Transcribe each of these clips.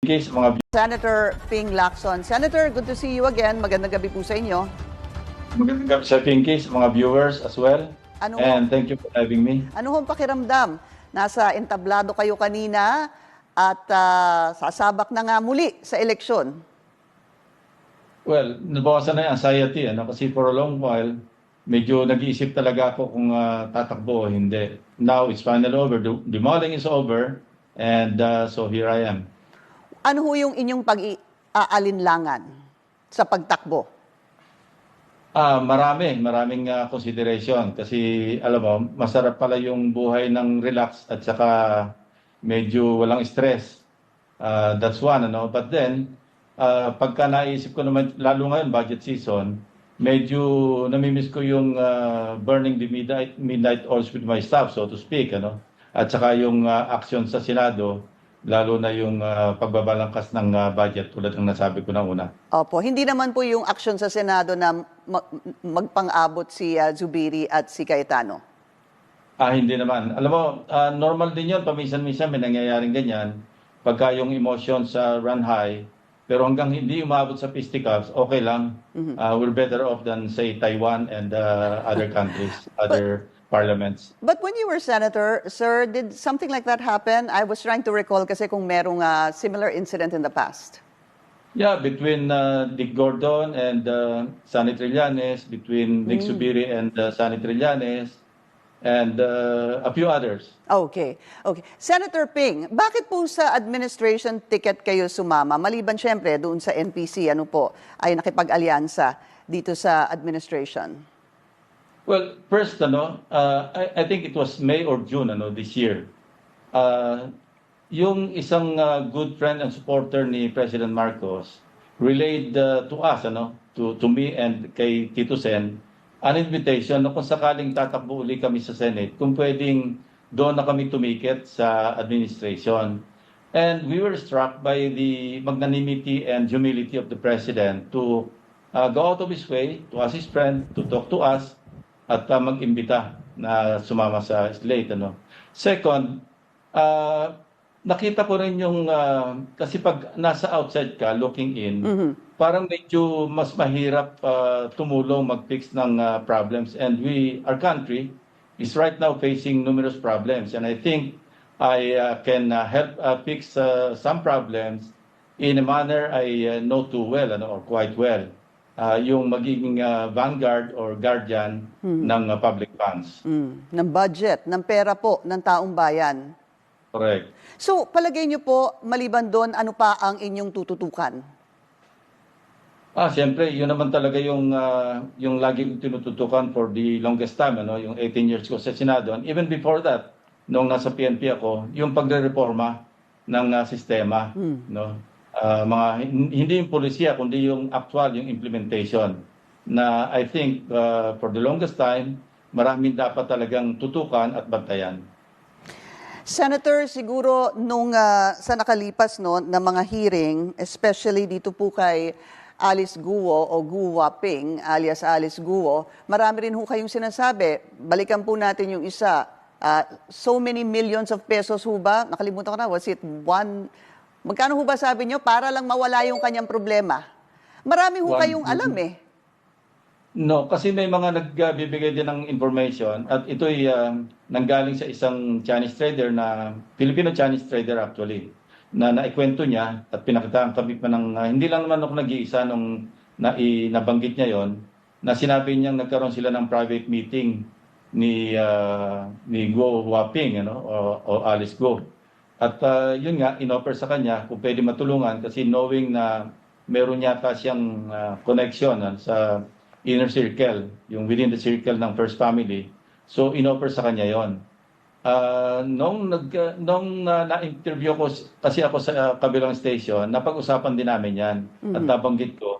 Case, mga Senator Ping Lacson. Senator, good to see you again. Magandang gabi po sa inyo. magandang gabi sa Pinky, sa mga viewers as well. And thank you for having me. Ano hong pakiramdam? Nasa entablado kayo kanina at sasabak na nga muli sa eleksyon. Well, nabawasan na yung anxiety, kasi for a long while, medyo nag-iisip talaga ako kung tatakbo o hindi. Now, it's finally over. The modeling is over, and so here I am. Ano ho yung inyong pag-aalinlangan sa pagtakbo? Maraming consideration kasi alam mo, masarap pala yung buhay ng relax at saka medyo walang stress. That's one, But then, pagka naisip ko naman, lalo ngayon, budget season, medyo namimiss ko yung burning the midnight oils with my staff, so to speak, At saka yung action sa Senado, lalo na yung pagbabalangkas ng budget tulad ng nasabi ko na una. Opo, hindi naman po yung aksyon sa Senado na magpang-abot si Zubiri at si Cayetano. Hindi naman. Alam mo, normal din yun. Paminsan-minsan may nangyayaring ganyan. Pagka yung emotions run high, pero hanggang hindi umabot sa fisticuffs, okay lang. We're better off than, say, Taiwan and other countries, other parliaments. But when you were senator, sir, did something like that happen? I was trying to recall kasi kung merong similar incident in the past. Yeah, between Dick Gordon and Sonny Trillanes, between Nick Zubiri and Sonny Trillanes, and a few others. Okay. Senator Ping, bakit po sa administration ticket kayo sumama? Maliban syempre doon sa NPC, ay nakipag-alyansa dito sa administration? Well, first, I think it was May or June, this year. Yung isang good friend and supporter ni President Marcos relayed to us, to me and kay Tito Sen, an invitation na kung sakaling tatakbo uli kami sa Senate, kung pwedeng doon na kami tumikit sa administration. And we were struck by the magnanimity and humility of the President to go out of his way to ask his friend to talk to us at mag-imbita na sumama sa slate. Second, nakita ko rin yung, kasi pag nasa outside ka, looking in, parang medyo mas mahirap tumulong mag-fix ng problems. And our country is right now facing numerous problems. And I think I can help fix some problems in a manner I know too well, or quite well. Yung magiging vanguard or guardian ng public funds. Ng budget, ng pera po, ng taong bayan. Correct. So, palagay niyo po, maliban doon, ano pa ang inyong tututukan? Siyempre, yun naman talaga yung lagi kong tinututukan for the longest time, yung 18 years ko sa Senado. And even before that, nung nasa PNP ako, yung pagre-reforma ng sistema, hindi yung polisiya kundi yung actual, yung implementation na I think for the longest time maraming dapat talagang tutukan at bantayan. Senator, siguro nung sa nakalipas na mga hearing, especially dito po kay Alice Guo o Guo Waping alias Alice Guo, marami rin ho kayong sinasabi. Balikan po natin yung isa. So many millions of pesos ho ba? Nakalimutan ko na, was it magkano ho ba sabi nyo? Para lang mawala yung kanyang problema. Marami ho kayong alam eh. No, kasi may mga nagbibigay din ng information at ito'y nanggaling sa isang Chinese trader Filipino-Chinese trader actually, na naikwento niya at pinakitaan kami pa ng, hindi lang naman ako nag-iisa nung nabanggit niya yon, na sinabi niyang nagkaroon sila ng private meeting ni Guo Huaping, o Alice Guo. At yun nga, inoffer sa kanya kung pwede matulungan kasi knowing na meron yata siyang connection sa inner circle, yung within the circle ng First Family. So, inoffer sa kanya yon. Nung na-interview ko, kasi ako sa kabilang station, napag-usapan din namin yan at nabanggit ko.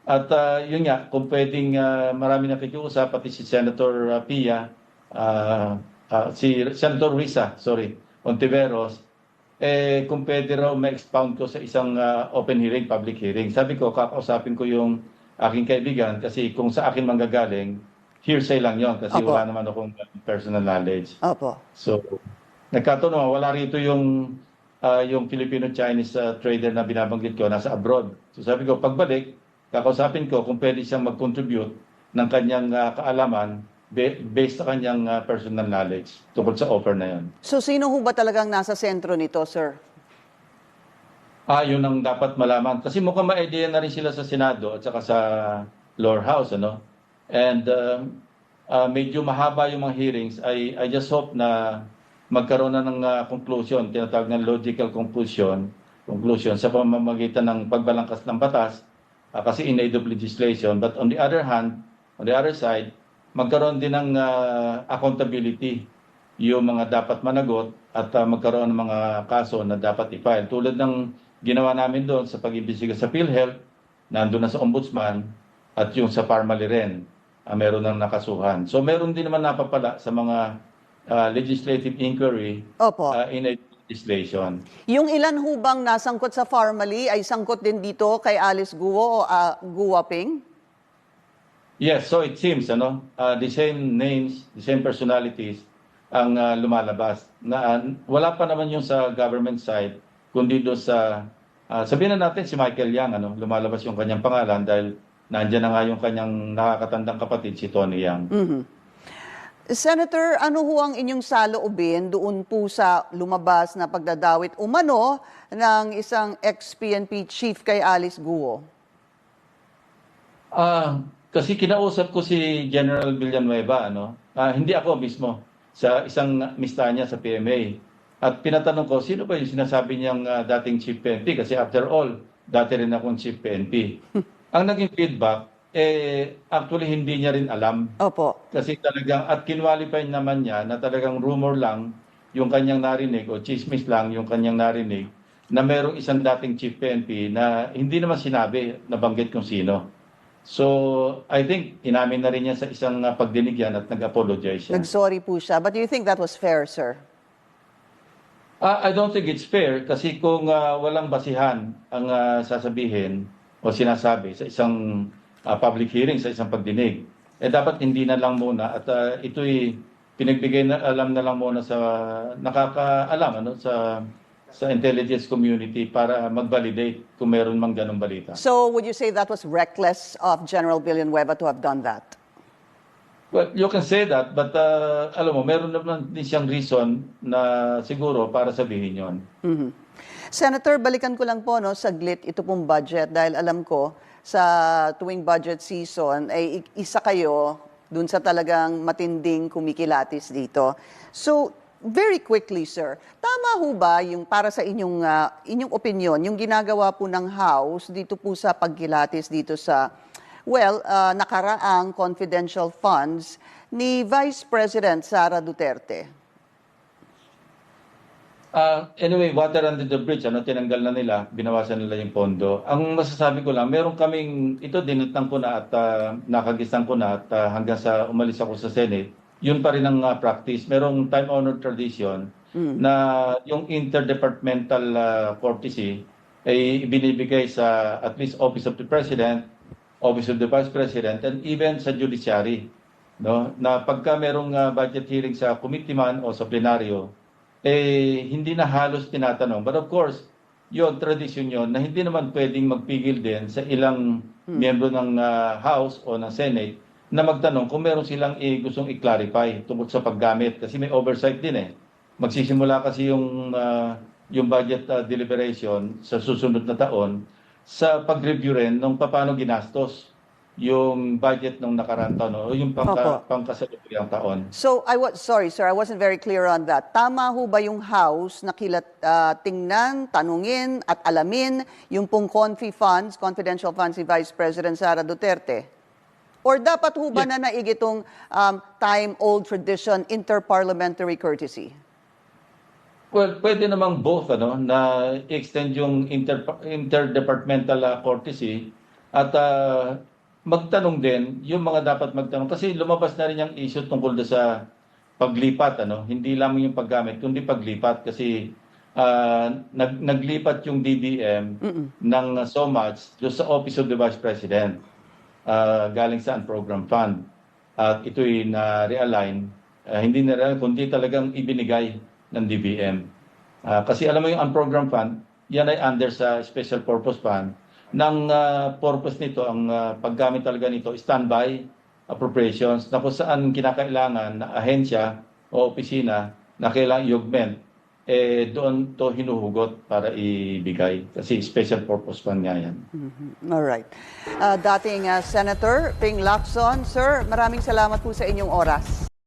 At yun nga, kung pwedeng marami nakikiusap, pati si Senator Pia, si Senator Risa, Ontiveros, kung pwede raw ma-expound ko sa isang open hearing, public hearing. Sabi ko, kakausapin ko yung aking kaibigan kasi kung sa akin manggagaling, hearsay lang yon kasi wala naman akong personal knowledge. Opo. So, nagkataon wala rito yung yung Filipino-Chinese trader na binabanggit ko nasa abroad. So sabi ko, pagbalik, kakausapin ko kung pwede siyang mag-contribute ng kanyang kaalaman based sa kanyang personal knowledge tungkol sa offer na yun. So sino ho ba talagang nasa sentro nito, sir? Yun ang dapat malaman. Kasi mukhang ma-idea na rin sila sa Senado at saka sa lower house, ano? And medyo mahaba yung mga hearings. I just hope na magkaroon na ng conclusion, tinatawag na logical conclusion sa pamamagitan ng pagbalangkas ng batas kasi in aid of legislation. But on the other hand, on the other side, magkaroon din ng accountability yung mga dapat managot at magkaroon ng mga kaso na dapat i-file. Tulad ng ginawa namin doon sa pag-imbestiga sa PhilHealth, nandun na sa Ombudsman, at yung sa Parmali rin, meron ng nakasuhan. So meron din naman napapala sa mga legislative inquiry Opo. in a legislation. Yung ilan ho bang nasangkot sa Farmally ay sangkot din dito kay Alice Guo o Guo Ping? Yes, so it seems the same names, the same personalities ang lumalabas. Wala pa naman yung sa government side, kundi doon sa sabihin na natin si Michael Yang, lumalabas yung kanyang pangalan dahil nandiyan na nga yung kanyang nakakatandang kapatid si Tony Yang. Senator, ano ho ang inyong saloobin doon po sa lumabas na pagdadawit umano ng isang ex-PNP chief kay Alice Guo? Kasi kinausap ko si General Villanueva, hindi ako mismo, sa isang mista niya sa PMA. At pinatanong ko, sino ba yung sinasabi niyang dating chief PNP? Kasi after all, dati rin akong chief PNP. Ang naging feedback, actually hindi niya rin alam. Opo. Kasi talagang, at kinwalify naman niya na talagang rumor lang yung kanyang narinig o chismis lang yung kanyang narinig na merong isang dating chief PNP na hindi naman sinabi, nabanggit kung sino. So, I think inamin na rin niya sa isang pagdinig yan at nag-apologize siya. Nag-sorry po siya. But do you think that was fair, sir? I don't think it's fair kasi kung walang basihan ang sasabihin o sinasabi sa isang public hearing, sa isang pagdinig, dapat hindi na lang muna at ito'y pinagbigay na alam na lang muna sa nakakaalam sa intelligence community para mag-validate kung meron mang ganong balita. So would you say that was reckless of General Villanueva to have done that? Well, you can say that, but alam mo, meron naman din siyang reason na siguro para sabihin yon. Senator, balikan ko lang po saglit ito pong budget dahil alam ko sa tuwing budget season ay isa kayo dun sa talagang matinding kumikilatis dito. So, very quickly, sir, tama ho ba yung para sa inyong opinion, yung ginagawa po ng House dito po sa pagkilatis dito sa nakaraang confidential funds ni Vice President Sara Duterte? Anyway, water under the bridge, tinanggal na nila, binawasan nila yung pondo. Ang masasabi ko lang, meron kaming, ito dinatang ko na at nakagistan ko na at hanggang sa umalis ako sa Senate, yun pa rin ang practice. Merong time-honored tradition na yung interdepartmental courtesy ay binibigay sa at least Office of the President, Office of the Vice President, and even sa Judiciary. Na pagka merong budget hearing sa committee man o sa plenaryo, hindi na halos tinatanong. But of course, yun, tradisyon yun, na hindi naman pwedeng magpigil din sa ilang miyembro ng House o ng Senate na magtanong kung meron silang gustong i-clarify tungkol sa paggamit. Kasi may oversight din Magsisimula kasi yung budget deliberation sa susunod na taon sa pag-review rin ng paano ginastos yung budget ng nakarang taon o yung pangkasalukuyang taon. So, sorry sir, I wasn't very clear on that. Tama ho ba yung House na tingnan, tanungin at alamin yung pong confidential funds ni Vice President Sara Duterte? Or dapat ho ba na naig itong time-old tradition, interparliamentary courtesy? Well, pwede namang both, na extend yung interdepartmental courtesy at magtanong din yung mga dapat magtanong. Kasi lumabas na rin yung issue tungkol sa paglipat, hindi lamang yung paggamit, kundi paglipat. Kasi naglipat yung DBM ng so much doon sa Office of the Vice President galing sa Program Fund. At ito'y na-realign, hindi na-realign, kundi talagang ibinigay ng DBM. Kasi alam mo yung unprogrammed fund, yan ay under sa special purpose fund. Nang purpose nito, ang paggamit talaga nito, standby appropriations na kung saan kinakailangan na ahensya o opisina na kailangan i-augment, doon to hinuhugot para ibigay. Kasi special purpose fund nga yan. Alright. Dating Senator Ping Lacson, sir, maraming salamat po sa inyong oras.